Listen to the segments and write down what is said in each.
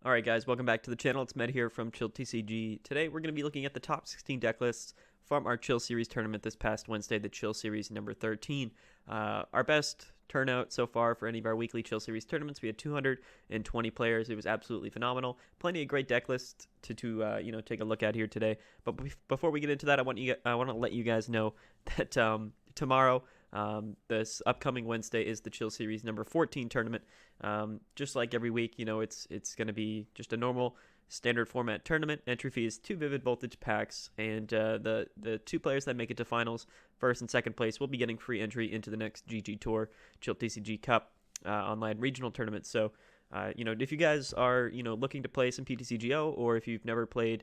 Alright guys, welcome back to the channel. It's Med here from ChillTCG. Today we're going to be looking at the top 16 deck lists from our Chill Series tournament this past Wednesday, the Chill Series number 13. Our best turnout so far for any of our weekly Chill Series tournaments. We had 220 players. It was absolutely phenomenal. Plenty of great deck lists to take a look at here today. But before we get into that, I want to let you guys know that tomorrow, this upcoming Wednesday, is the Chill Series number 14 tournament. Just like every week, it's going to be just a normal standard format tournament. Entry fee is 2 Vivid Voltage packs, and the 2 players that make it to finals, first and second place, will be getting free entry into the next GG Tour Chill TCG Cup online regional tournament. So, if you guys are looking to play some PTCGO, or if you've never played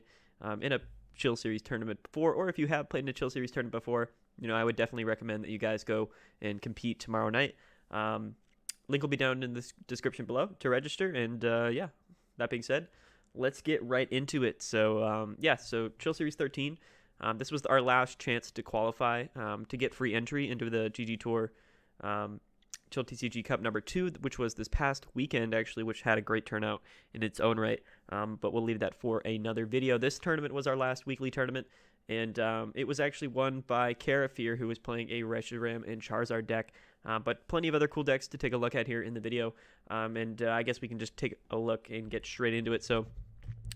in a Chill Series tournament before, or if you have played in a Chill Series tournament before, I would definitely recommend that you guys go and compete tomorrow night. Link will be down in the description below to register. And yeah, that being said, let's get right into it. So so Chill Series 13. This was our last chance to qualify to get free entry into the GG Tour Chill TCG Cup number 2, which was this past weekend, actually, which had a great turnout in its own right. But we'll leave that for another video. This tournament was our last weekly tournament, and it was actually won by Carafear, who was playing a Reshiram and Charizard deck. But plenty of other cool decks to take a look at here in the video. I guess we can just take a look and get straight into it. So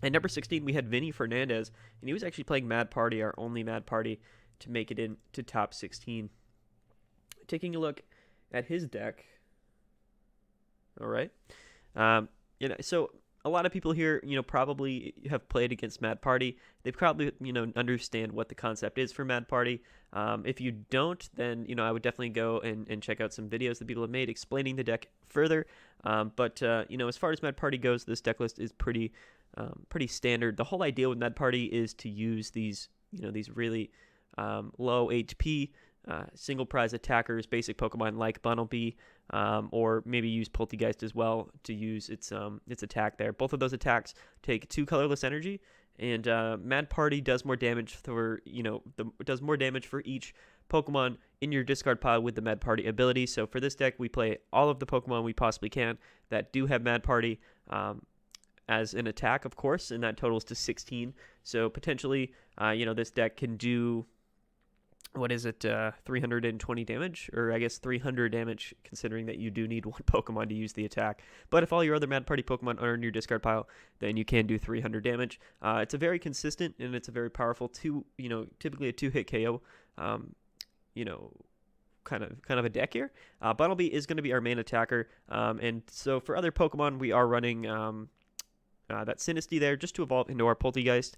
at number 16, we had Vinny Fernandez, and he was actually playing Mad Party, our only Mad Party to make it into top 16. Taking a look at his deck. All right. So a lot of people here, probably have played against Mad Party. They probably, understand what the concept is for Mad Party. If you don't, then, I would definitely go and check out some videos that people have made explaining the deck further. As far as Mad Party goes, this deck list is pretty standard. The whole idea with Mad Party is to use these really low HP single prize attackers, basic Pokemon like Bunnelby, or maybe use Poltegeist as well to use its attack there. Both of those attacks take 2 colorless energy, and Mad Party does more damage for does more damage for each Pokemon in your discard pile with the Mad Party ability. So for this deck, we play all of the Pokemon we possibly can that do have Mad Party as an attack, of course, and that totals to 16. So potentially, this deck can do, 320 damage, or I guess 300 damage, considering that you do need one Pokemon to use the attack. But if all your other Mad Party Pokemon are in your discard pile, then you can do 300 damage. It's a very consistent, and it's a very powerful typically a 2-hit KO, kind of a deck here. Bunnelby is going to be our main attacker, and so for other Pokemon, we are running that Sinistea there just to evolve into our Poltegeist,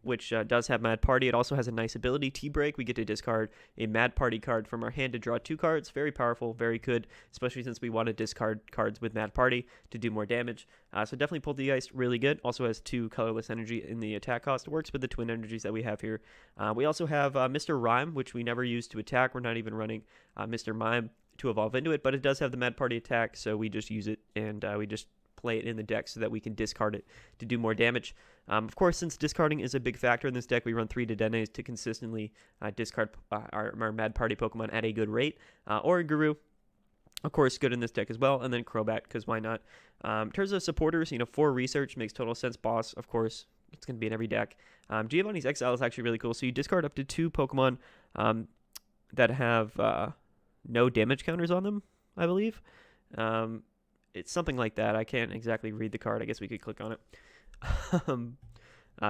which does have Mad Party. It also has a nice ability, T-Break. We get to discard a Mad Party card from our hand to draw 2 cards. Very powerful, very good, especially since we want to discard cards with Mad Party to do more damage. So definitely Poltegeist, really good. Also has 2 colorless energy in the attack cost. Works with the twin energies that we have here. We also have Mr. Rhyme, which we never use to attack. We're not even running Mr. Mime to evolve into it, but it does have the Mad Party attack, so we just use it, and we just play it in the deck so that we can discard it to do more damage. Of course, since discarding is a big factor in this deck, we run 3 Dedennes to consistently discard our Mad Party Pokemon at a good rate. Oranguru, of course, good in this deck as well, and then Crobat, because why not? In terms of supporters, 4 Research makes total sense. Boss, of course, it's going to be in every deck. Giovanni's Exile is actually really cool. So you discard up to 2 Pokemon that have no damage counters on them, I believe. It's something like that. I can't exactly read the card. I guess we could click on it.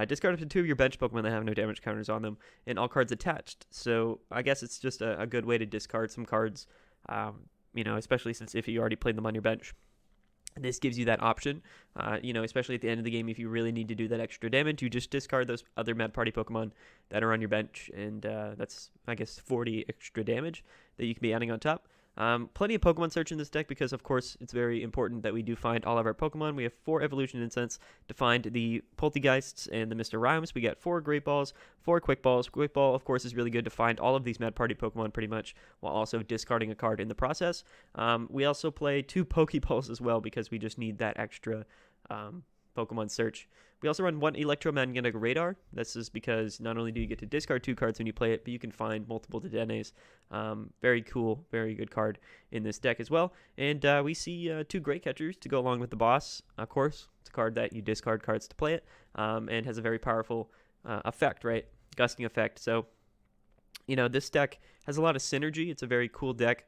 Discard up to 2 of your bench Pokemon that have no damage counters on them, and all cards attached. So I guess it's just a good way to discard some cards, especially since if you already played them on your bench. This gives you that option, especially at the end of the game. If you really need to do that extra damage, you just discard those other Mad Party Pokemon that are on your bench, and that's, I guess, 40 extra damage that you can be adding on top. Plenty of Pokemon search in this deck because, of course, it's very important that we do find all of our Pokemon. We have 4 Evolution Incense to find the Poltegeists and the Mr. Rhymes. We got 4 Great Balls, 4 Quick Balls. Quick Ball, of course, is really good to find all of these Mad Party Pokemon pretty much, while also discarding a card in the process. We also play 2 Pokeballs as well because we just need that extra Pokemon search. We also run 1 Electromagnetic Radar. This is because not only do you get to discard 2 cards when you play it, but you can find multiple Dedennes. Very cool, very good card in this deck as well. And we see 2 Great Catchers to go along with the boss. Of course, it's a card that you discard cards to play it, and has a very powerful effect, right? Gusting effect. So, this deck has a lot of synergy. It's a very cool deck,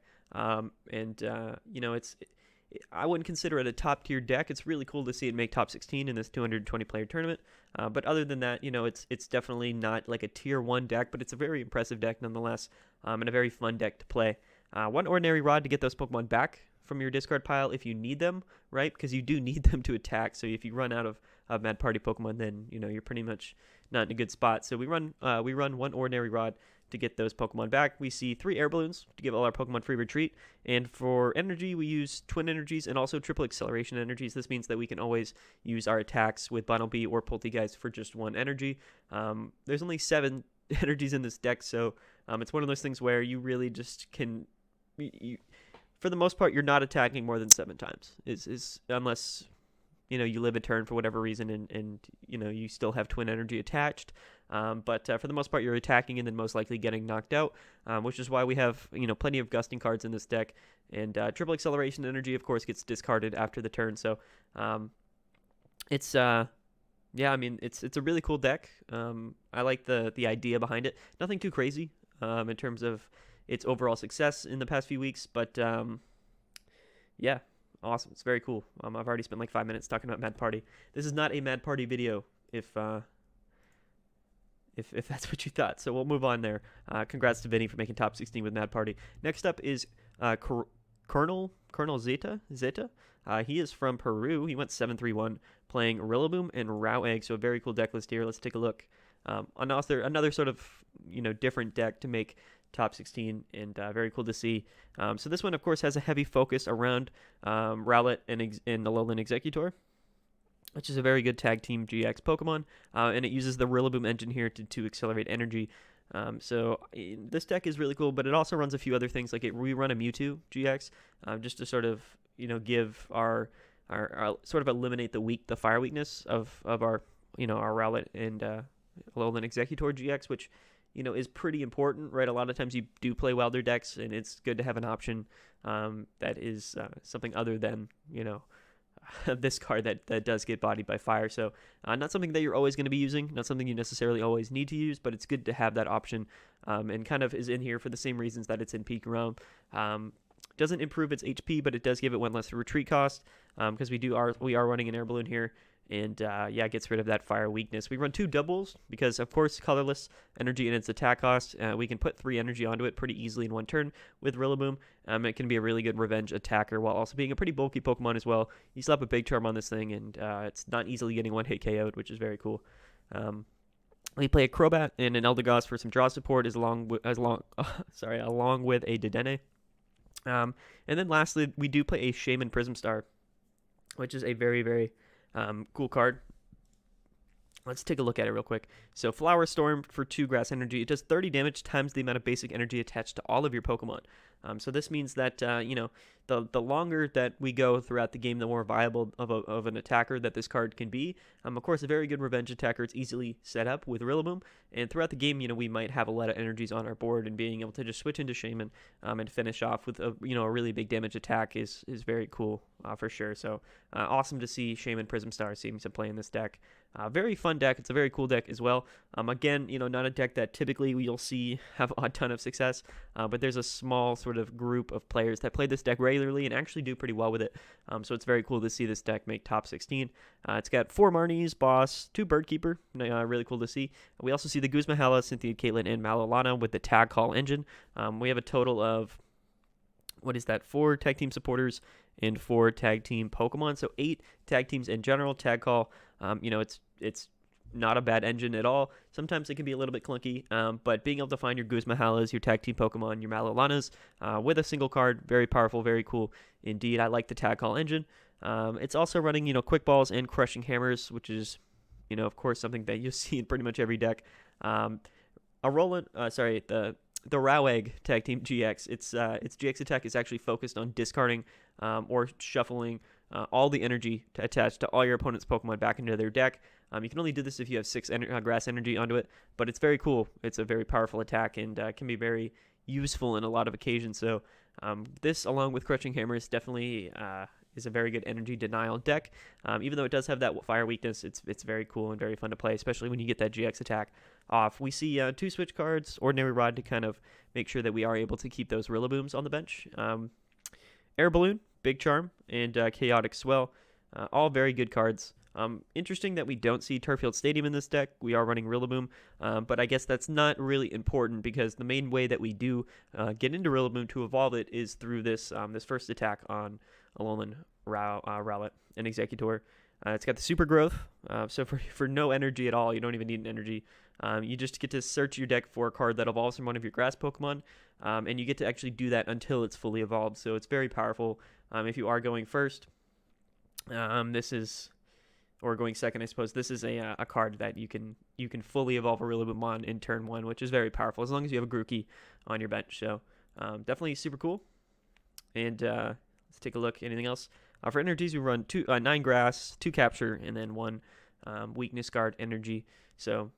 I wouldn't consider it a top-tier deck. It's really cool to see it make top 16 in this 220-player tournament. But other than that, it's definitely not like a tier 1 deck, but it's a very impressive deck nonetheless, and a very fun deck to play. 1 Ordinary Rod to get those Pokemon back from your discard pile if you need them, right? Because you do need them to attack. So if you run out of Mad Party Pokemon, then you're pretty much not in a good spot. So we run 1 Ordinary Rod to get those Pokemon back. We see 3 Air Balloons to give all our Pokemon free retreat. And for energy, we use Twin Energies and also Triple Acceleration Energies. This means that we can always use our attacks with Bunnelby or Poltergeist for just 1 energy. There's only 7 energies in this deck, so it's one of those things where you really just can... for the most part, you're not attacking more than 7 times. Unless... you live a turn for whatever reason and you still have Twin Energy attached. But for the most part, you're attacking and then most likely getting knocked out, which is why we have, plenty of gusting cards in this deck. And Triple Acceleration Energy, of course, gets discarded after the turn. So it's a really cool deck. I like the idea behind it. Nothing too crazy in terms of its overall success in the past few weeks. But yeah. Awesome. It's very cool. I've already spent like 5 minutes talking about Mad Party. This is not a Mad Party video, if that's what you thought. So we'll move on there. Congrats to Vinny for making top 16 with Mad Party. Next up is Colonel Zeta. He is from Peru. He went 7-3-1 playing Rillaboom and Rowegg. So a very cool deck list here. Let's take a look. Another sort of different deck to make top 16, and very cool to see. So this one, of course, has a heavy focus around Rowlet and the Alolan Exeggutor, which is a very good tag team GX Pokemon, and it uses the Rillaboom engine here to accelerate energy. So this deck is really cool, but it also runs a few other things. Like we run a Mewtwo GX just to sort of give our sort of eliminate the fire weakness of our our Rowlet and Alolan Exeggutor GX, which is pretty important, right? A lot of times you do play Welder decks, and it's good to have an option that is something other than, this card that does get bodied by fire. So not something that you're always going to be using, not something you necessarily always need to use, but it's good to have that option, and kind of is in here for the same reasons that it's in Pikarom. Doesn't improve its HP, but it does give it 1 less retreat cost, because we are running an Air Balloon here. And it gets rid of that fire weakness. We run 2 doubles because, of course, colorless energy and its attack cost. We can put 3 energy onto it pretty easily in 1 turn with Rillaboom. It can be a really good revenge attacker while also being a pretty bulky Pokemon as well. You slap a big charm on this thing, and it's not easily getting 1-hit KO'd, which is very cool. We play a Crobat and an Eldegoss for some draw support, along with a Dedenne. And then lastly, we do play a Shaman Prism Star, which is a very, very cool card. Let's take a look at it real quick. So Flower Storm for 2 grass energy. It does 30 damage times the amount of basic energy attached to all of your Pokemon. So this means that, the longer that we go throughout the game, the more viable of an attacker that this card can be. Of course, a very good revenge attacker. It's easily set up with Rillaboom. And throughout the game, we might have a lot of energies on our board, and being able to just switch into Shaman and finish off with a really big damage attack is very cool for sure. So awesome to see Shaman Prism Star seeing some play in this deck. Very fun deck. It's a very cool deck as well. Again, not a deck that typically you'll see have a ton of success, but there's a small sort of group of players that play this deck regularly and actually do pretty well with it. So it's very cool to see this deck make top 16. It's got 4 Marnies, Boss, 2 Birdkeeper. Really cool to see. We also see the Guzmahala, Cynthia, Caitlin, and Malolana with the Tag Call engine. We have a total of 4 tag team supporters and 4 tag team Pokemon. So 8 tag teams in general. Tag Call, it's not a bad engine at all. Sometimes it can be a little bit clunky, but being able to find your Guzmahalas, your tag team Pokemon, your Malolanas with a single card, very powerful, very cool indeed. I like the Tag Call engine. It's also running, Quick Balls and Crushing Hammers, which is, of course, something that you see in pretty much every deck. The Rowegg Tag Team GX, its GX attack is actually focused on discarding or shuffling all the energy to attach to all your opponent's Pokemon back into their deck. You can only do this if you have 6 grass energy onto it, but it's very cool. It's a very powerful attack and can be very useful in a lot of occasions. So this, along with Crushing Hammers, definitely is a very good energy denial deck. Even though it does have that fire weakness, it's very cool and very fun to play, especially when you get that GX attack off. We see 2 switch cards, Ordinary Rod to kind of make sure that we are able to keep those Rillabooms on the bench. Air Balloon, Big Charm, and Chaotic Swell, all very good cards. Interesting that we don't see Turffield Stadium in this deck. We are running Rillaboom, but I guess that's not really important because the main way that we do get into Rillaboom to evolve it is through this this first attack on Alolan Rowlet and Exeggutor. It's got the super growth, so for no energy at all, you don't even need an energy. You just get to search your deck for a card that evolves from one of your grass Pokemon, and you get to actually do that until it's fully evolved. So it's very powerful if you are going first. Or going second, I suppose. This is a card that you can fully evolve a Rillaboom on in turn 1, which is very powerful as long as you have a Grookey on your bench. So definitely super cool. And let's take a look. Anything else? For energies, we run 9 grass, 2 capture, and then 1 weakness guard energy. So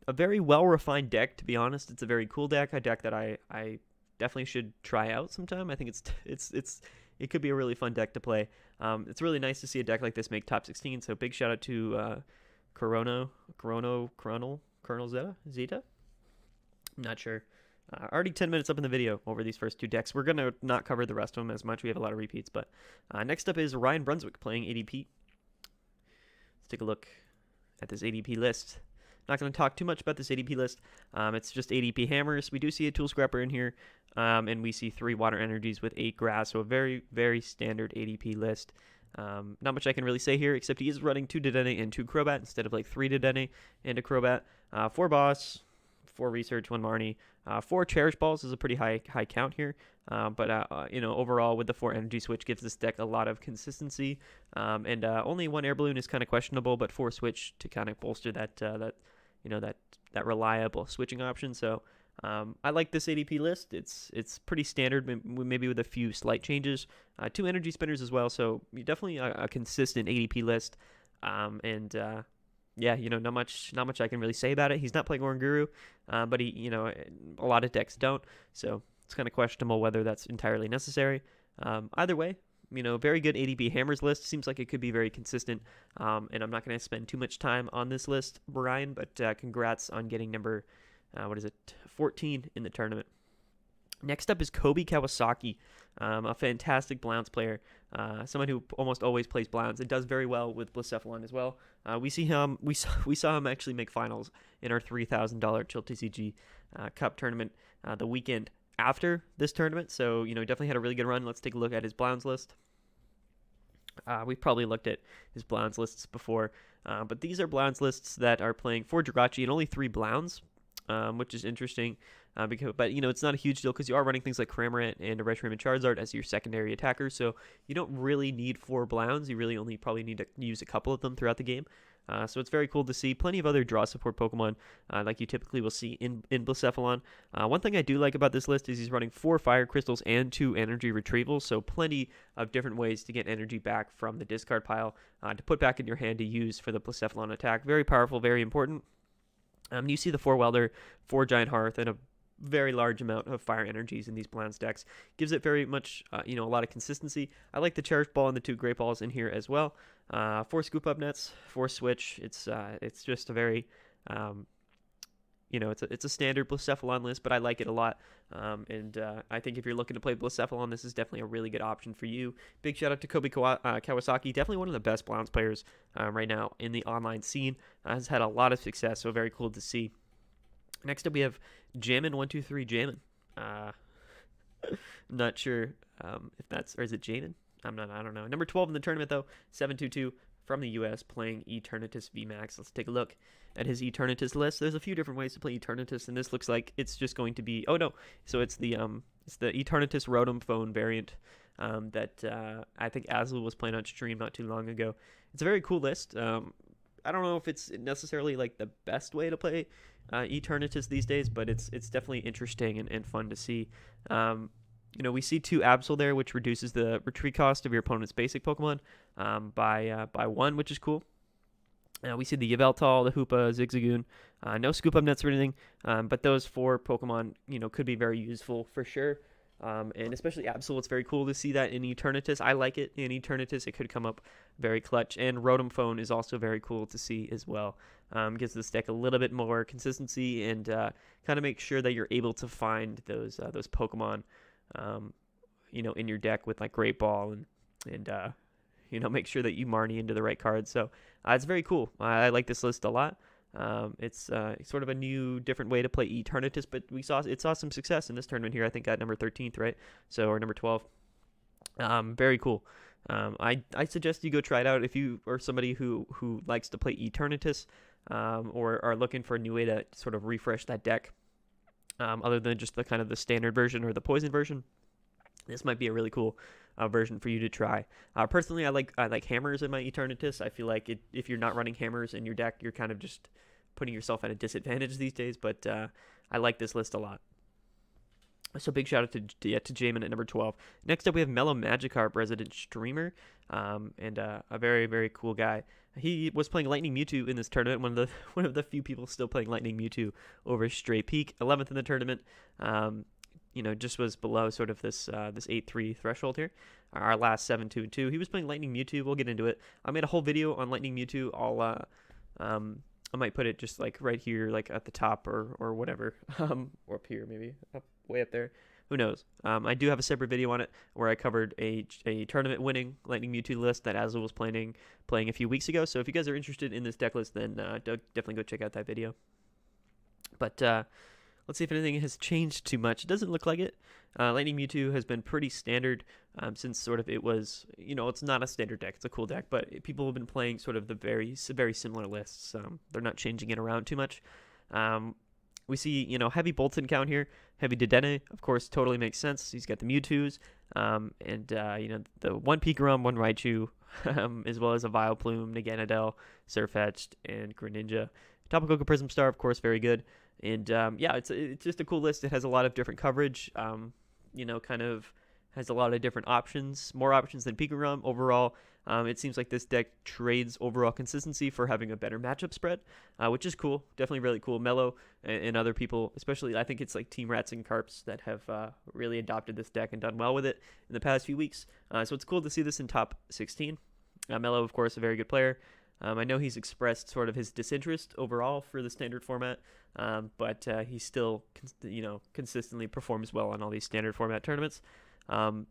a very well-refined deck, to be honest. It's a very cool deck, a deck that I definitely should try out sometime. I think it could be a really fun deck to play. It's really nice to see a deck like this make top 16, so big shout out to Colonel Zeta? I'm not sure. Already 10 minutes up in the video over these first 2 decks. We're going to not cover the rest of them as much. We have a lot of repeats, but next up is Ryan Brunswick playing ADP. Let's take a look at this ADP list. Not going to talk too much about this ADP list. It's just ADP hammers. We do see a Tool Scrapper in here, and we see 3 water energies with 8 grass, so a very, very standard ADP list. Not much I can really say here, except he is running 2 Dedenne and 2 Crobat instead of like 3 Dedenne and a Crobat. 4 Boss, 4 Research, 1 Marnie. 4 Cherish Balls is a pretty high count here, but overall with the 4 Energy Switch gives this deck a lot of consistency, and only 1 Air Balloon is kind of questionable, but 4 Switch to kind of bolster that reliable switching option. So I like this ADP list. It's pretty standard, maybe with a few slight changes. 2 Energy Spinners as well, so definitely a consistent ADP list. Yeah, not much I can really say about it. He's not playing Oranguru, but he, a lot of decks don't, so it's kind of questionable whether that's entirely necessary. Either way, very good ADP hammers list. Seems like it could be very consistent, and I'm not going to spend too much time on this list, Brian, but congrats on getting number, 14 in the tournament. Next up is Kobe Kawasaki, a fantastic Blounce player, someone who almost always plays Blounce and does very well with Blacephalon as well. We saw him actually make finals in our $3,000 Chill TCG Cup tournament the weekend after this tournament, so definitely had a really good run. Let's take a look at his Blounce list. We've probably looked at his Blounce lists before, but these are Blounce lists that are playing 4 Jirachi and only 3 Blounce, which is interesting. But it's not a huge deal because you are running things like Cramorant and a Reshiram and Charizard as your secondary attackers, so you don't really need 4 Blounce. You really only probably need to use a couple of them throughout the game. So it's very cool to see plenty of other draw support Pokemon like you typically will see in Blacephalon. One thing I do like about this list is he's running 4 Fire Crystals and 2 Energy Retrievals, so plenty of different ways to get energy back from the discard pile to put back in your hand to use for the Blacephalon attack. Very powerful, very important. You see the 4 Welder, 4 Giant Hearth, and a very large amount of fire energies in these Blounce decks. Gives it very much, a lot of consistency. I like the Cherish Ball and the 2 Great Balls in here as well. 4 Scoop Up Nets, 4 Switch. It's just a very, it's a standard Blacephalon list, but I like it a lot. I think if you're looking to play Blacephalon, this is definitely a really good option for you. Big shout out to Kobe Kawasaki, definitely one of the best Blounce players right now in the online scene. Has had a lot of success, so very cool to see. Next up, we have Jammin123 Jammin. I'm not sure if that's, or is it Jamin? I don't know. Number 12 in the tournament, though, 722 from the U.S. playing Eternatus VMAX. Let's take a look at his Eternatus list. There's a few different ways to play Eternatus, and this looks like it's just going to be, so it's the Eternatus Rotom phone variant that I think Azul was playing on stream not too long ago. It's a very cool list. I don't know if it's necessarily like the best way to play Eternatus these days, but it's definitely interesting and fun to see. we see 2 Absol there, which reduces the retreat cost of your opponent's basic Pokemon by 1, which is cool. We see the Yveltal, the Hoopa, Zigzagoon. No Scoop Up Nets or anything, but those 4 Pokemon, could be very useful for sure. And especially Absol, it's very cool to see that in Eternatus. I like it in Eternatus. It could come up very clutch. And Rotom Phone is also very cool to see as well. Gives this deck a little bit more consistency and kind of make sure that you're able to find those Pokemon, in your deck with like Great Ball and make sure that you Marnie into the right cards. So it's very cool. I like this list a lot. It's sort of a new, different way to play Eternatus, but it saw some success in this tournament here. I think at number 13th, right? Or number 12. Very cool. I suggest you go try it out if you are somebody who likes to play Eternatus, or are looking for a new way to sort of refresh that deck, other than just the kind of the standard version or the poison version. This might be a really cool version for you to try. Personally, I like hammers in my Eternatus. I feel like if you're not running hammers in your deck, you're kind of just putting yourself at a disadvantage these days. But I like this list a lot. So big shout out to Jamin at number 12. Next up, we have Mellow Magikarp, resident streamer, and a very, very cool guy. He was playing Lightning Mewtwo in this tournament. One of the few people still playing Lightning Mewtwo over Stray Peak. 11th in the tournament. Just was below sort of this 8-3 threshold here. Our last 7-2-2. He was playing Lightning Mewtwo. We'll get into it. I made a whole video on Lightning Mewtwo. I might put it just like right here, like at the top or whatever, or up here maybe, way up there. Who knows? I do have a separate video on it where I covered a tournament winning Lightning Mewtwo list that Azul was playing a few weeks ago. So if you guys are interested in this deck list, then definitely go check out that video. But let's see if anything has changed too much. It doesn't look like it. Lightning Mewtwo has been pretty standard since sort of it was, it's not a standard deck. It's a cool deck, but people have been playing sort of the very, very similar lists. They're not changing it around too much. We see, heavy Bolton count here. Heavy Dedenne, of course, totally makes sense. He's got the Mewtwo's, and the 1 Pikarom, 1 Raichu, as well as a Vileplume, Naganadel, Sirfetch'd, and Greninja. Tapu Koko Prism Star, of course, very good. And it's just a cool list. It has a lot of different coverage. Kind of has a lot of different options, more options than Pikarom. Overall, it seems like this deck trades overall consistency for having a better matchup spread, which is cool. Definitely really cool. Mello and other people, especially I think it's like Team Rats and Carps that have really adopted this deck and done well with it in the past few weeks. So it's cool to see this in top 16. Mello, of course, a very good player. I know he's expressed sort of his disinterest overall for the standard format, but he still, consistently performs well on all these standard format tournaments. So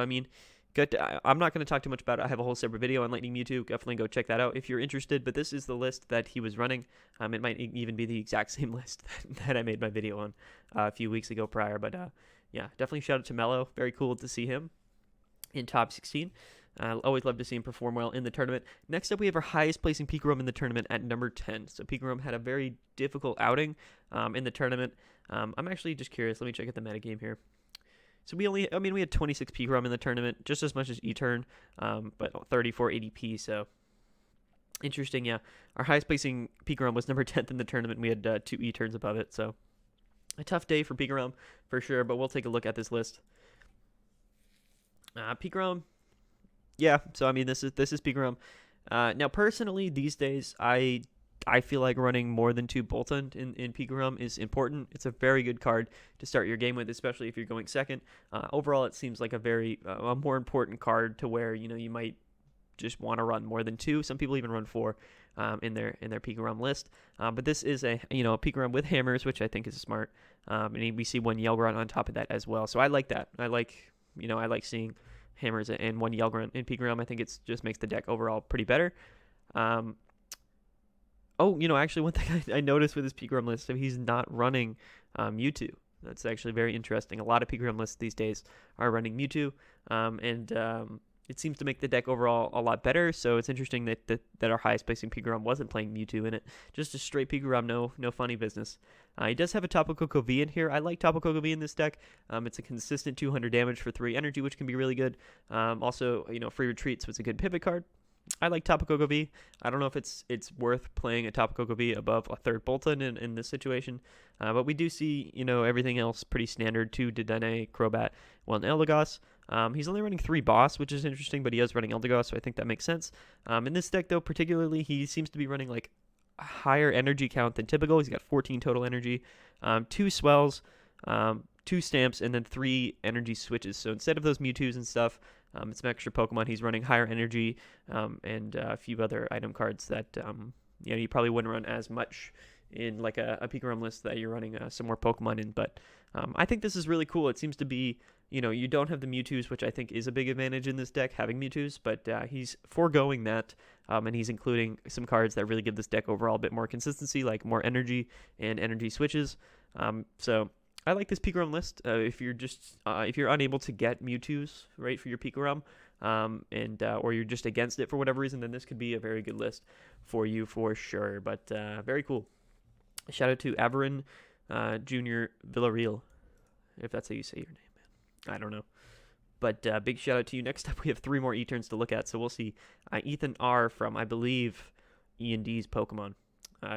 I mean, good. I'm not going to talk too much about it. I have a whole separate video on Lightning Mewtwo. Definitely go check that out if you're interested. But this is the list that he was running. It might even be the exact same list that I made my video on a few weeks ago prior. But definitely shout out to Mello. Very cool to see him in top 16. Always love to see him perform well in the tournament. Next up, we have our highest placing Pikarom in the tournament at number 10. So Pikarom had a very difficult outing in the tournament. I'm actually just curious. Let me check out the metagame here. So we had 26 Pikarom in the tournament, just as much as E-Turn, but 34 ADP. So interesting, yeah. Our highest placing Pikarom was number 10th in the tournament. We had 2 E-Turns above it. So a tough day for Pikarom for sure. But we'll take a look at this list. Pikarom. Yeah, so I mean this is Pikarom. Now personally these days I feel like running more than 2 Bolton in Pikarom is important. It's a very good card to start your game with, especially if you're going second. Overall it seems like a more important card to where you might just want to run more than 2. Some people even run 4 in their Pikarom list. But this is a Pikarom with hammers, which I think is smart. And we see 1 Yelgron on top of that as well. So I like that. I like seeing hammers and 1 Yelgron in Pikarom. I think it just makes the deck overall pretty better. Actually, one thing I noticed with this Pikarom list, so he's not running Mewtwo. That's actually very interesting. A lot of Pikarom lists these days are running Mewtwo, and it seems to make the deck overall a lot better. So it's interesting that our highest placing Pikarom wasn't playing Mewtwo in it. Just a straight Pikarom, no funny business. He does have a Tapu Koko V in here. I like Tapu Koko V in this deck. It's a consistent 200 damage for 3 energy, which can be really good. Also, free retreat, so it's a good pivot card. I like Tapu Koko V. I don't know if it's worth playing a Tapu Koko V above a third Bolton in this situation, but we do see everything else pretty standard: 2 Dedenne, Crobat, 1 Eldegoss. He's only running 3 Boss, which is interesting, but he is running Eldegoss, so I think that makes sense. In this deck, though, particularly, he seems to be running like a higher energy count than typical. He's got 14 total energy, 2 Swells, 2 Stamps, and then 3 energy switches. So instead of those Mewtwo's and stuff, it's some extra Pokemon. He's running higher energy and a few other item cards that you probably wouldn't run as much in like a Pikarom list that you're running some more Pokemon in. But I think this is really cool. It seems to be, you don't have the Mewtwo's, which I think is a big advantage in this deck, having Mewtwo's, but he's foregoing that, and he's including some cards that really give this deck overall a bit more consistency, like more energy and energy switches. So I like this Pikarom list. If you're unable to get Mewtwo's right for your Pikarom, or you're just against it for whatever reason, then this could be a very good list for you for sure. But very cool. Shout out to Averin Jr. Villarreal, if that's how you say your name, man. I don't know. But big shout out to you. Next up, we have 3 more E-turns to look at. So we'll see Ethan R. from, I believe, E&D's Pokemon.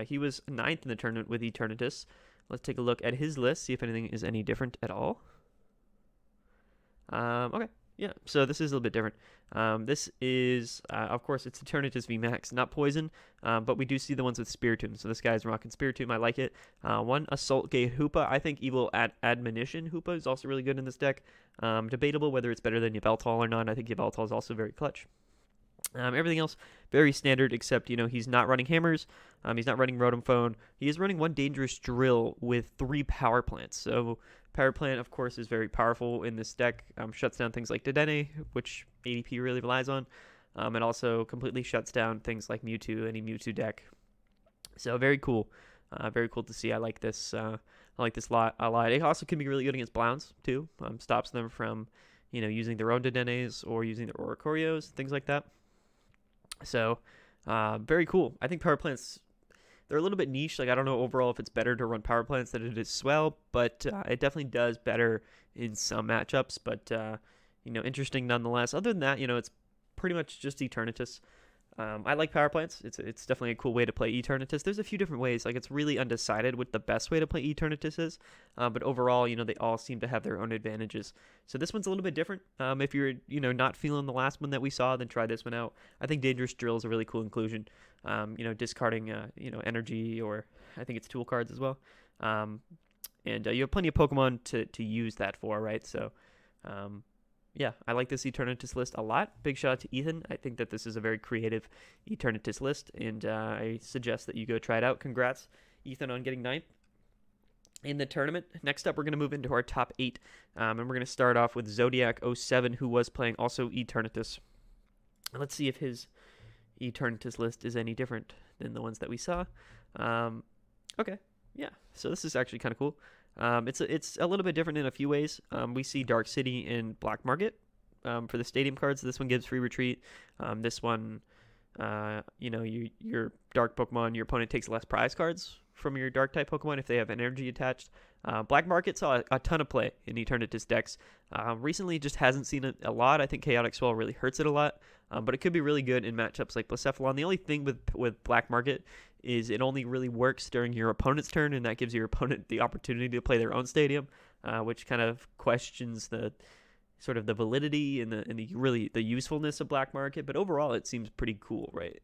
He was 9th in the tournament with Eternatus. Let's take a look at his list, see if anything is any different at all. Okay, yeah, so this is a little bit different. This is, of course, it's Eternatus VMAX, not Poison, but we do see the ones with Spiritomb. So this guy's rocking Spiritomb. I like it. 1 Assault Gate Hoopa. I think Evil Admonition Hoopa is also really good in this deck. Debatable whether it's better than Yveltal or not. I think Yveltal is also very clutch. Everything else very standard, except he's not running hammers. He's not running Rotom Phone. He is running 1 Dangerous Drill with 3 Power Plants. So Power Plant, of course, is very powerful in this deck. Shuts down things like Dedenne, which ADP really relies on. It also completely shuts down things like Mewtwo, any Mewtwo deck. So very cool. Very cool to see. I like this. I like this lot a lot. It also can be really good against Blounds too. Stops them from using their own Dedennes or using their Oricorios, things like that. So, very cool. I think Power Plants, they're a little bit niche. Like, I don't know overall if it's better to run Power Plants than it is Swell, but it definitely does better in some matchups. But, interesting nonetheless. Other than that, it's pretty much just Eternatus. I like Power Plants. It's definitely a cool way to play Eternatus. There's a few different ways. Like, it's really undecided what the best way to play Eternatus is. But overall, they all seem to have their own advantages. So this one's a little bit different. If you're, not feeling the last one that we saw, then try this one out. I think Dangerous Drill is a really cool inclusion. Discarding, energy, or I think it's tool cards as well. And you have plenty of Pokemon to use that for, right? So, yeah, I like this Eternatus list a lot. Big shout out to Ethan. I think that this is a very creative Eternatus list, and I suggest that you go try it out. Congrats, Ethan, on getting 9th in the tournament. Next up, we're going to move into our top 8, and we're going to start off with Zodiac07, who was playing also Eternatus. Let's see if his Eternatus list is any different than the ones that we saw. Okay, yeah, so this is actually kind of cool. It's a little bit different in a few ways. We see Dark City and Black Market for the stadium cards. This one gives free retreat. This one, your dark Pokemon, your opponent takes less prize cards from your dark type Pokemon if they have energy attached. Black Market saw a ton of play in Eternatus decks. Recently, just hasn't seen it a lot. I think Chaotic Swell really hurts it a lot, but it could be really good in matchups like Blacephalon. The only thing with Black Market is it only really works during your opponent's turn, and that gives your opponent the opportunity to play their own stadium, which kind of questions the sort of the validity and the usefulness of Black Market. But overall, it seems pretty cool, right?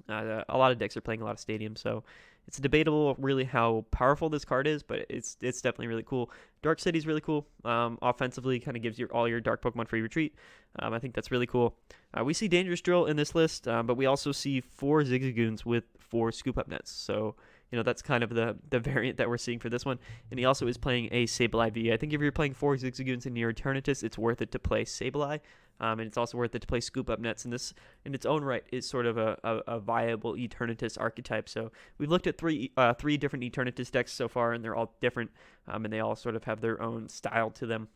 A lot of decks are playing a lot of stadiums, so it's debatable really how powerful this card is, but it's definitely really cool. Dark City's really cool. Offensively, kind of gives all your dark Pokemon free retreat. I think that's really cool. We see Dangerous Drill in this list, but we also see 4 Zigzagoons with 4 Scoop Up Nets. So, that's kind of the variant that we're seeing for this one. And he also is playing a Sableye V. I think if you're playing 4 Zigzagoons in your Eternatus, it's worth it to play Sableye. And it's also worth it to play Scoop Up Nets. And this, in its own right, is sort of a viable Eternatus archetype. So we've looked at three different Eternatus decks so far, and they're all different. And they all sort of have their own style to them.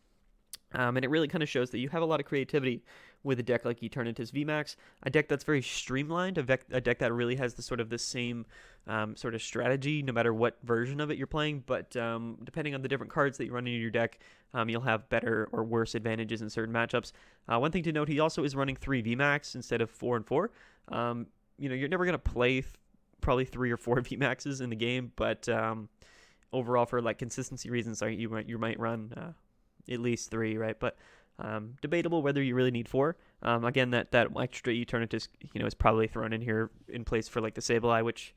And it really kind of shows that you have a lot of creativity with a deck like Eternatus VMAX, a deck that's very streamlined, a deck that really has the same sort of strategy no matter what version of it you're playing, but depending on the different cards that you run in your deck, you'll have better or worse advantages in certain matchups. One thing to note, he also is running 3 VMAX instead of 4 and 4. You're never going to play probably 3 or 4 VMAXs in the game, but overall, for like consistency reasons, you might run at least 3, right? But debatable whether you really need 4. Again, that extra Eternatus, is probably thrown in here in place for like the Sableye, which,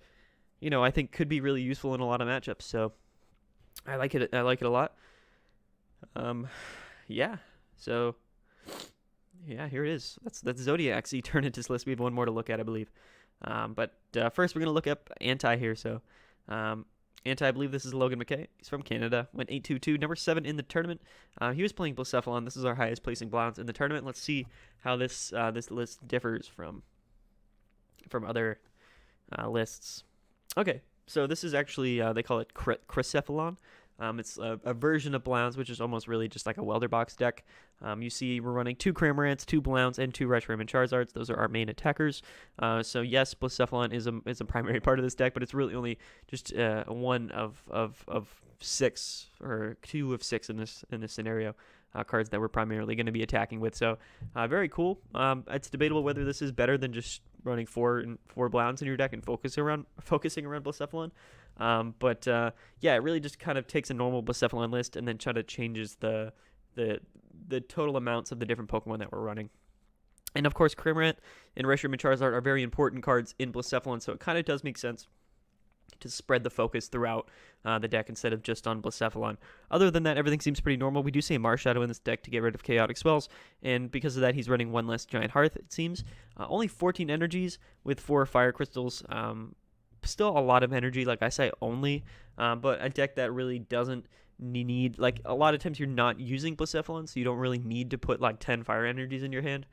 I think could be really useful in a lot of matchups. So I like it. I like it a lot. Yeah. So yeah, here it is. That's Zodiac's Eternatus list. We have one more to look at, I believe. But first, we're gonna look up Anti here. So Anti, I believe this is Logan McKay. He's from Canada. Went 8-2-2, number 7 in the tournament. He was playing Blacephalon. This is our highest placing Blounce in the tournament. Let's see how this list differs from other lists. Okay, so this is actually they call it Crycephalon. It's a version of Blounce, which is almost really just like a Welder box deck. You see we're running 2 Cramorants, 2 Blounce, and 2 Reshiram and Charizards. Those are our main attackers. So yes, Blacephalon is a primary part of this deck, but it's really only just one of 6 or 2 of 6 in this scenario. Cards that we're primarily going to be attacking with. So very cool. It's debatable whether this is better than just running 4 Blounce in your deck and focusing around Blacephalon. But yeah, it really just kind of takes a normal Blacephalon list and then try to changes the total amounts of the different Pokemon that we're running. And of course, Cramorant and Reshiram and Charizard are very important cards in Blacephalon, so it kind of does make sense to spread the focus throughout the deck instead of just on Blacephalon. Other than that, everything seems pretty normal. We do see a Marshadow in this deck to get rid of Chaotic Swells, and because of that, he's running 1 less Giant Hearth, it seems. Only 14 energies with 4 Fire Crystals. Still a lot of energy, like I say, only, but a deck that really doesn't need, like, a lot of times you're not using Blacephalon, so you don't really need to put like 10 Fire Energies in your hand.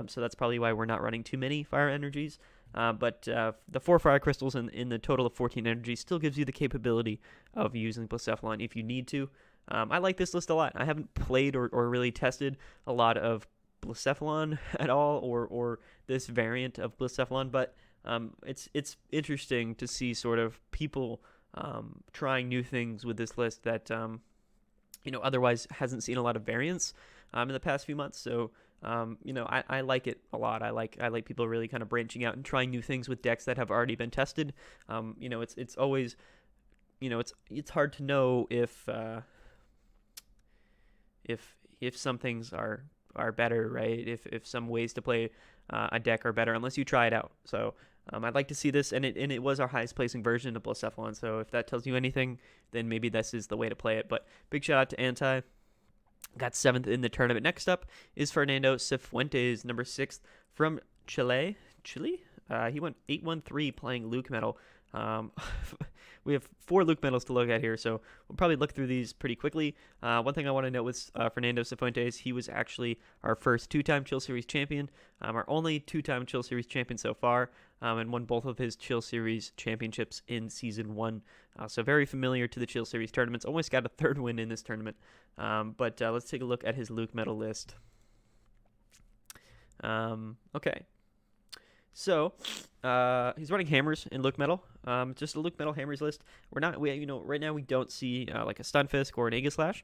So that's probably why we're not running too many Fire Energies. But the 4 Fire Crystals in the total of 14 energy still gives you the capability of using Blacephalon if you need to. I like this list a lot. I haven't played or really tested a lot of Blacephalon at all, or this variant of Blacephalon, but it's interesting to see sort of people trying new things with this list that otherwise hasn't seen a lot of variants in the past few months. So I like it a lot. I like people really kind of branching out and trying new things with decks that have already been tested. It's always, it's hard to know if some things are better, right? If some ways to play a deck are better unless you try it out. So I'd like to see this, and it was our highest placing version of Blacephalon. So if that tells you anything, then maybe this is the way to play it. But big shout out to Anti. Got 7th in the tournament. Next up is Fernando Cifuentes, number 6th from Chile. He went 8-1-3 playing Lucmetal. We have 4 Lucmetals to look at here, so we'll probably look through these pretty quickly. One thing I want to note with Fernando Cifuentes, he was actually our first 2-time Chill Series champion, our only 2-time Chill Series champion so far, and won both of his Chill Series championships in Season 1. So very familiar to the Chill Series tournaments. Almost got a 3rd win in this tournament. But let's take a look at his Lucmetal list. Okay. So, he's running Hammers in Lucmetal. Just a Lucmetal Hammers list. Right now we don't see like a Stunfisk or an Aegislash,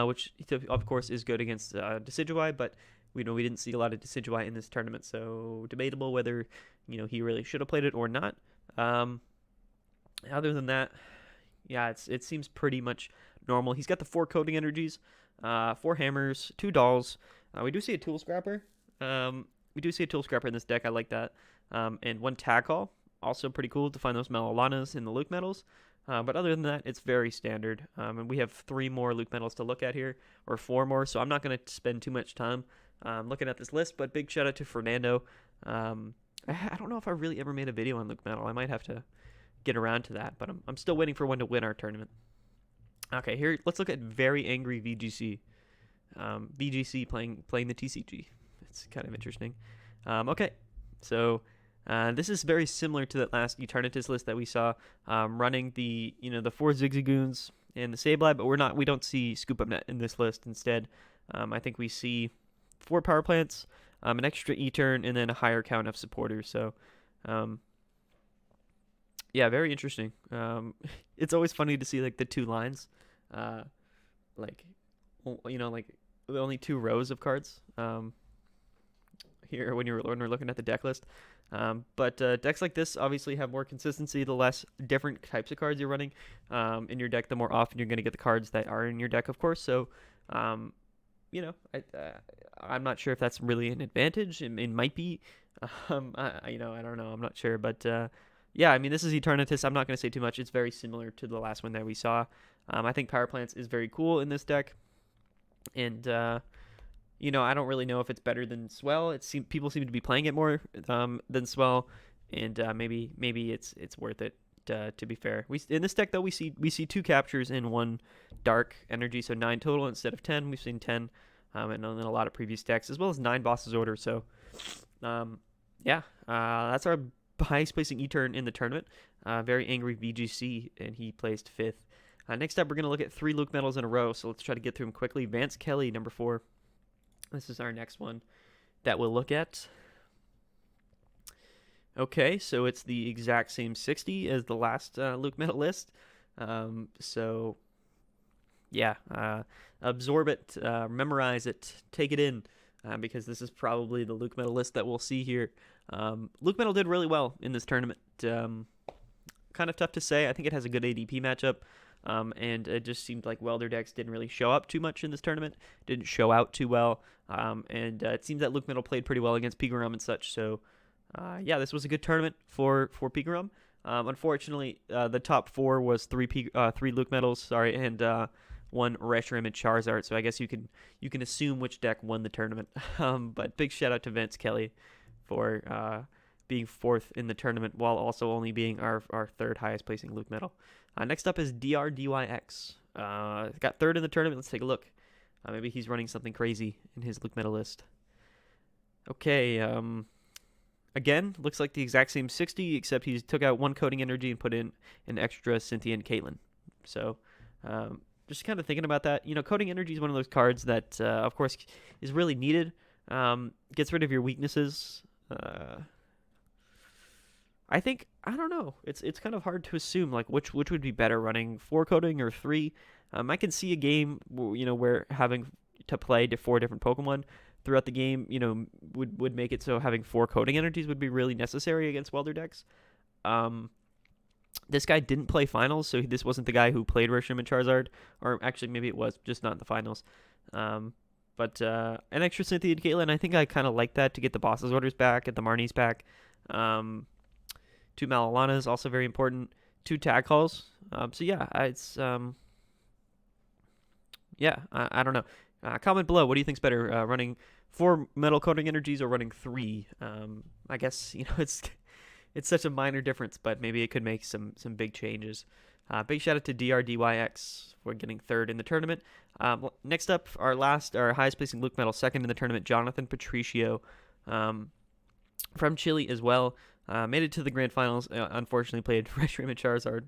which of course is good against Decidueye, but we didn't see a lot of Decidueye in this tournament, so debatable whether he really should have played it or not. Other than that, yeah, it seems pretty much normal. He's got the 4 Coding Energies, 4 Hammers, 2 Dolls. We do see a Tool Scrapper. We do see a Tool Scrapper in this deck. I like that. And 1 Tag Call. Also pretty cool to find those Malolanas in the Lucmetals. But other than that, it's very standard. And we have 3 more Lucmetals to look at here, or 4 more, so I'm not going to spend too much time looking at this list, but big shout out to Fernando. I don't know if I really ever made a video on Lucmetal. I might have to get around to that, but I'm still waiting for one to win our tournament. Okay, here, let's look at Very Angry VGC. VGC playing the TCG. It's kind of interesting. Okay, so this is very similar to that last Eternatus list that we saw, running the 4 Zigzagoons and the Sableye, but we don't see Scoop Up Net in this list. Instead, I think we see 4 Power Plants, an extra E-turn, and then a higher count of supporters. So, yeah, very interesting. It's always funny to see like the two lines, like like the only two rows of cards. Here when we're looking at the deck list. But decks like this obviously have more consistency. The less different types of cards you're running in your deck, the more often you're going to get the cards that are in your deck, of course. So, I'm not sure if that's really an advantage. It might be. I don't know. I'm not sure. But yeah, I mean, this is Eternatus. I'm not going to say too much. It's very similar to the last one that we saw. I think Power Plants is very cool in this deck. And I don't really know if it's better than Swell. People seem to be playing it more than Swell, and maybe it's worth it. To be fair, in this deck though we see 2 captures in 1 dark energy, so 9 total instead of 10. We've seen 10, and in a lot of previous decks, as well as 9 bosses order. So, that's our highest placing E-turn in the tournament. Very angry VGC, and he placed 5th. Next up, we're gonna look at 3 Lucmetals in a row. So let's try to get through them quickly. Vance Kelly, number 4. This is our next one that we'll look at. Okay, so it's the exact same 60 as the last Lucmetal list. So, yeah, absorb it, memorize it, take it in, because this is probably the Lucmetal list that we'll see here. Lucmetal did really well in this tournament. Kind of tough to say. I think it has a good ADP matchup. And it just seemed like Welder decks didn't really show up too much in this tournament. Didn't show out too well. And it seems that Lucmetal played pretty well against Pikarom and such. So, yeah, this was a good tournament for Pikarom. Unfortunately, the top 4 was 3 Lucmetals, and 1 Reshiram and Charizard. So I guess you can assume which deck won the tournament. But big shout out to Vince Kelly for being 4th in the tournament, while also only being our 3rd highest placing Lucmetal. Next up is DRDYX. Got 3rd in the tournament. Let's take a look. Maybe he's running something crazy in his Lucmetal list. Okay. Again, looks like the exact same 60, except he took out 1 Coding Energy and put in an extra Cynthia and Caitlyn. So, just kind of thinking about that. Coding Energy is one of those cards that, of course, is really needed. Gets rid of your weaknesses. I don't know. It's kind of hard to assume like which would be better, running 4 coding or 3. I can see a game where having to play to 4 different Pokemon throughout the game, would make it so having 4 coding energies would be really necessary against Welder decks. This guy didn't play finals, so this wasn't the guy who played Reshiram and Charizard, or actually maybe it was, just not in the finals. But an extra Cynthia and Caitlyn, I think I kind of like that to get the bosses orders back, get the Marnies back. 2 Malalanas, also very important. 2 tag calls. So yeah, it's I don't know. Comment below. What do you think's better, running 4 metal coding energies or running 3? I guess it's such a minor difference, but maybe it could make some big changes. Big shout out to DRDYX for getting 3rd in the tournament. Next up, our highest placing Lucmetal, 2nd in the tournament, Jonathan Patricio, from Chile as well. Made it to the grand finals. Unfortunately, played Reshiram and Charizard.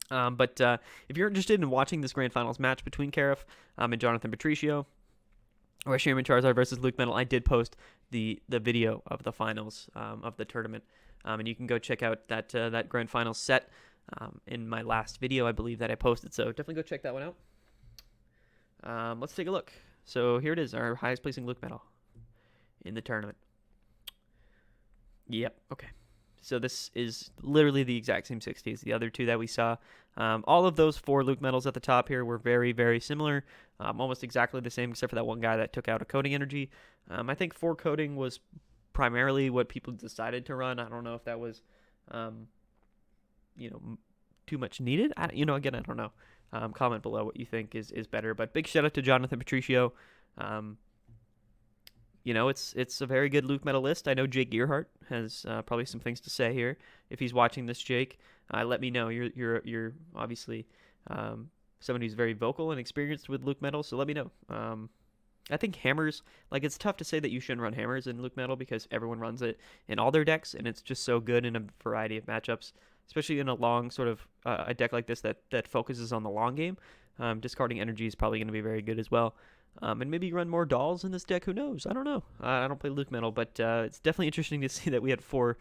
But if you're interested in watching this grand finals match between Karif and Jonathan Patricio, Reshiram and Charizard versus Lucmetal, I did post the video of the finals of the tournament, and you can go check out that grand finals set in my last video, I believe, that I posted. So definitely go check that one out. Let's take a look. So here it is, our highest placing Lucmetal in the tournament. Yep, okay. So this is literally the exact same 60 as the other 2 that we saw. All of those 4 Lucmetals at the top here were very, very similar. Almost exactly the same, except for that one guy that took out a coding energy. I think 4 coding was primarily what people decided to run. I don't know if that was, too much needed. Again, I don't know. Comment below what you think is better. But big shout out to Jonathan Patricio. It's a very good Lucmetal list. I know Jake Gearhart has probably some things to say here. If he's watching this, Jake, let me know. You're obviously someone who's very vocal and experienced with Lucmetal, so let me know. I think hammers, it's tough to say that you shouldn't run hammers in Lucmetal because everyone runs it in all their decks, and it's just so good in a variety of matchups, especially in a long sort of a deck like this that focuses on the long game. Discarding energy is probably going to be very good as well. And maybe run more dolls in this deck. Who knows? I don't know. I don't play Lucmetal, but it's definitely interesting to see that we had 4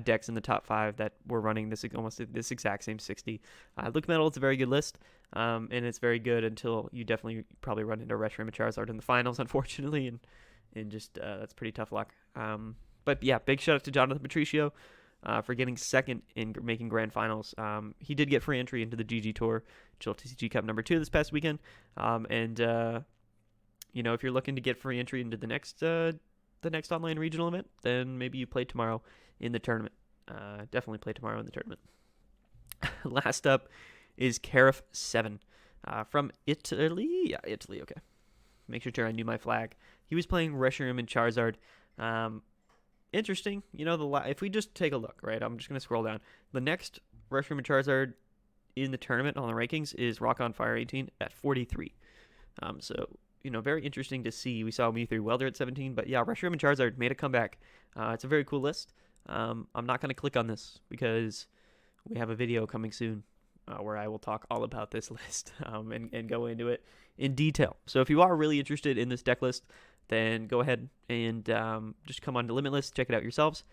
decks in the top 5 that were running this exact same 60. Lucmetal is a very good list, and it's very good until you definitely probably run into Reshiram and Charizard in the finals, unfortunately, and just that's pretty tough luck. But yeah, big shout out to Jonathan Patricio for getting second in making grand finals. He did get free entry into the GG Tour, Chill TCG Cup number 2 this past weekend, and if you're looking to get free entry into the next online regional event, then maybe you play tomorrow in the tournament. Definitely play tomorrow in the tournament. Last up is Carif7 from Italy. Yeah, Italy. Okay. Make sure I knew my flag. He was playing Reshiram and Charizard. Interesting. If we just take a look, right? I'm just gonna scroll down. The next Reshiram and Charizard in the tournament on the rankings is Rock on Fire 18 at 43. So very interesting to see. We saw Mewtwo Welder at 17, but yeah, Reshiram and Charizard made a comeback. It's a very cool list. I'm not going to click on this because we have a video coming soon where I will talk all about this list and go into it in detail. So if you are really interested in this deck list, then go ahead and just come on to Limitless, check it out yourselves.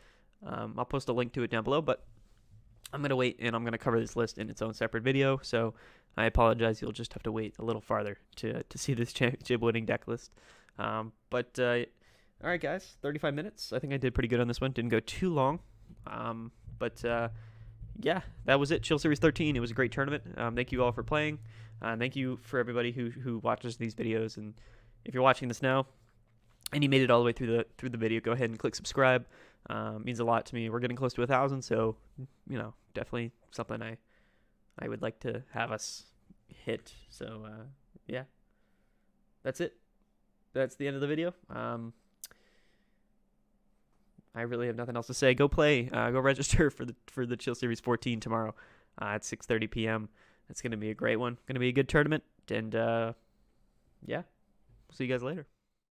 I'll post a link to it down below, but I'm going to wait and I'm going to cover this list in its own separate video. So I apologize. You'll just have to wait a little farther to see this championship winning deck list. All right, guys, 35 minutes. I think I did pretty good on this one. Didn't go too long. Yeah, that was it. Chill Series 13. It was a great tournament. Thank you all for playing. Thank you for everybody who watches these videos. And if you're watching this now and you made it all the way through the video, go ahead and click subscribe. It means a lot to me. We're getting close to 1,000, so definitely something I would like to have us hit. So yeah, that's it. That's the end of the video. I really have nothing else to say. Go play. Go register for the Chill Series 14 tomorrow at 6:30 p.m. It's going to be a great one. Going to be a good tournament. And yeah, see you guys later.